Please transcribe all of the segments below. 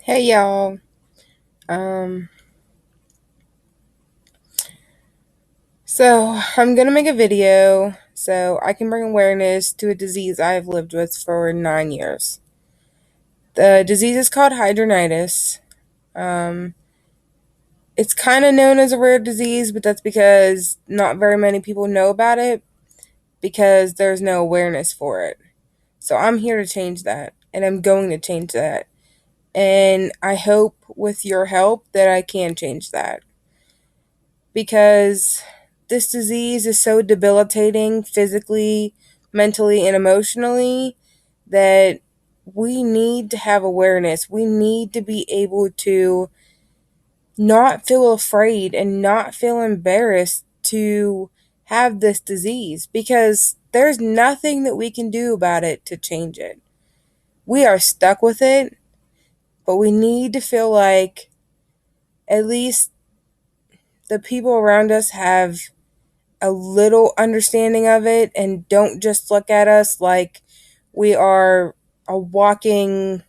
Hey y'all. Um I'm going to make a video so I can bring awareness to a disease I've lived with for 9 years. The disease is called hidradenitis. Um it's kind of known as a rare disease, but that's because not very many people know about it because there's no awareness for it. So I'm here to change that, and I'm going to change that. And I hope with your help that I can change that, because this disease is so debilitating physically, mentally, and emotionally that we need to have awareness. We need to be able to not feel afraid and not feel embarrassed to have this disease, because there's nothing that we can do about it to change it. We are stuck with it, but we need to feel like at least the people around us have a little understanding of it and don't just look at us like we are a walking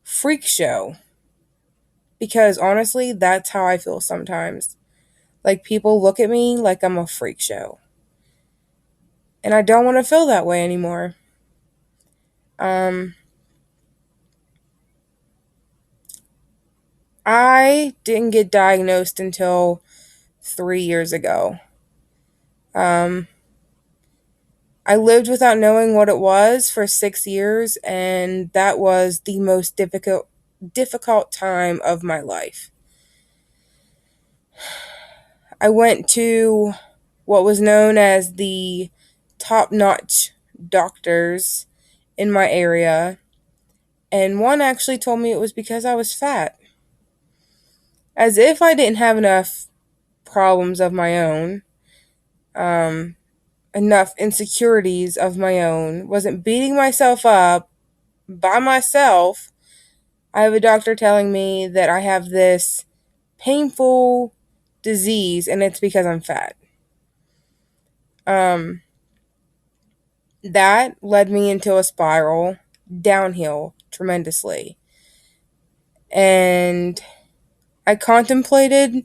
freak show. Because honestly, that's how I feel sometimes. Like, people look at me like I'm a freak show. And I don't want to feel that way anymore. Um, I didn't get diagnosed until 3 years ago. Um, I lived without knowing what it was for 6 years, and that was the most difficult time of my life. I went to what was known as the top notch doctors in my area, and one actually told me it was because I was fat. As if I didn't have enough problems of my own, um, enough insecurities of my own, wasn't beating myself up by myself. I have a doctor telling me that I have this painful disease and it's because I'm fat. Um, that led me into a spiral downhill tremendously. And I contemplated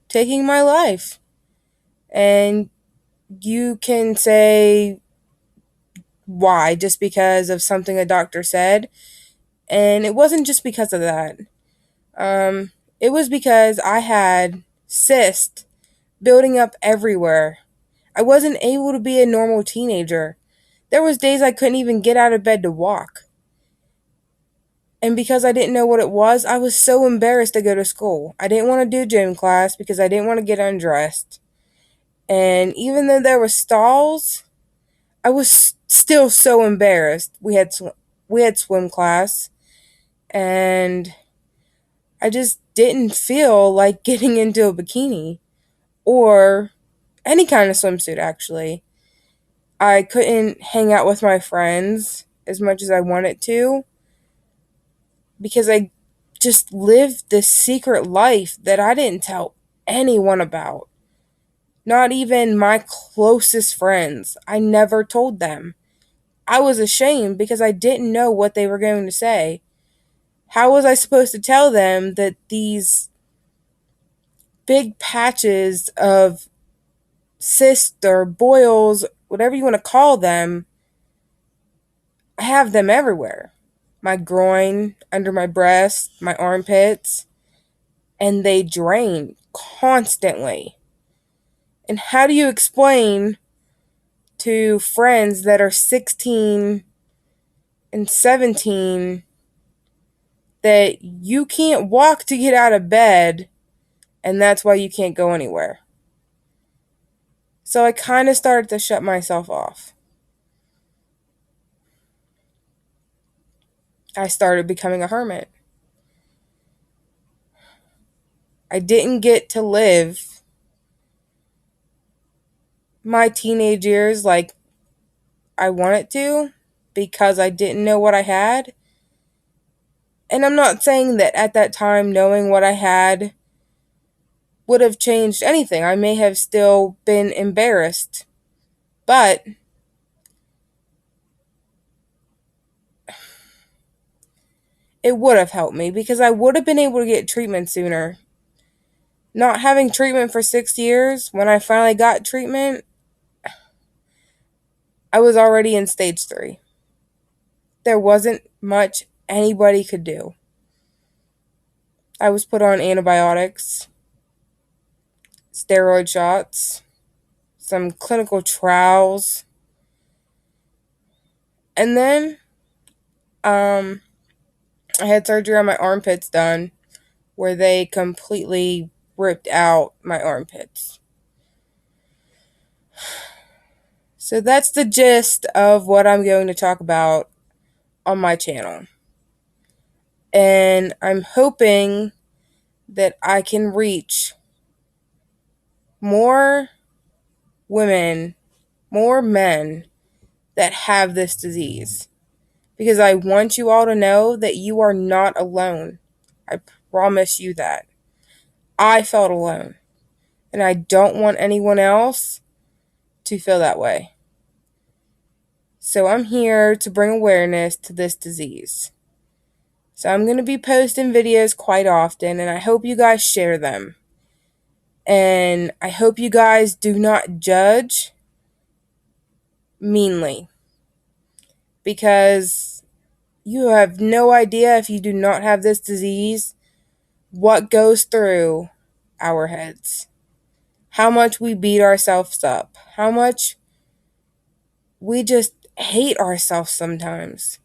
taking my life. And you can say why, just because of something a doctor said. And it wasn't just because of that. It was because I had cysts building up everywhere. I wasn't able to be a normal teenager. There was days I couldn't even get out of bed to walk. And because I didn't know what it was, I was so embarrassed to go to school. I didn't want to do gym class because I didn't want to get undressed. And even though there were stalls, I was still so embarrassed. We had swim class, and I just didn't feel like getting into a bikini or any kind of swimsuit, actually. I couldn't hang out with my friends as much as I wanted to because I just lived this secret life that I didn't tell anyone about. Not even my closest friends. I never told them. I was ashamed because I didn't know what they were going to say. How was I supposed to tell them that these big patches of cysts or boils, whatever you want to call them, I have them everywhere? My groin, under my breast, my armpits, and they drain constantly. And how do you explain to friends that are 16 and 17 that you can't walk to get out of bed and that's why you can't go anywhere? So I kind of started to shut myself off. I started becoming a hermit. I didn't get to live my teenage years like I wanted to because I didn't know what I had. And I'm not saying that at that time knowing what I had would have changed anything. I may have still been embarrassed. But it would have helped me because I would have been able to get treatment sooner. Not having treatment for 6 years, when I finally got treatment, I was already in stage 3. There wasn't much anybody could do. I was put on antibiotics, steroid shots, some clinical trials, and then I had surgery on my armpits done where they completely ripped out my armpits. So that's the gist of what I'm going to talk about on my channel. And I'm hoping that I can reach more women, more men that have this disease. Because I want you all to know that you are not alone. I promise you that. I felt alone. And I don't want anyone else to feel that way. So I'm here to bring awareness to this disease. So I'm going to be posting videos quite often, and I hope you guys share them. And I hope you guys do not judge meanly. Because you have no idea, if you do not have this disease, what goes through our heads. How much we beat ourselves up. How much we just hate ourselves sometimes.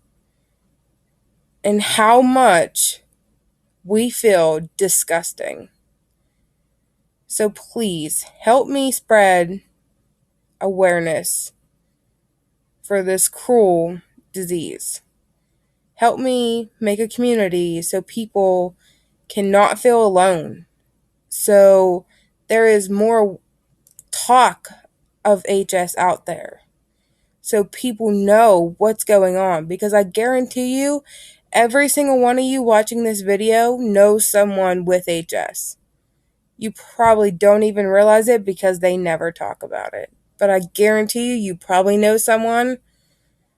And how much we feel disgusting. So please help me spread awareness for this cruel disease. Help me make a community so people cannot feel alone. So there is more talk of HS out there. So people know what's going on. Because I guarantee you, every single one of you watching this video knows someone with HS. You probably don't even realize it because they never talk about it. But I guarantee you, you probably know someone,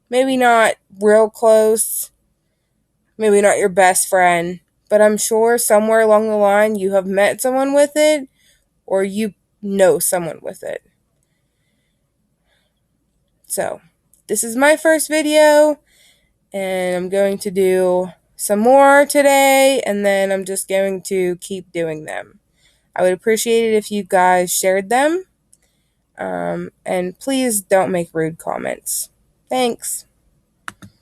maybe not real close, maybe not your best friend, but I'm sure somewhere along the line you have met someone with it or you know someone with it. So, this is my first video, and I'm going to do some more today, and then I'm just going to keep doing them. I would appreciate it if you guys shared them, and please don't make rude comments. Thanks.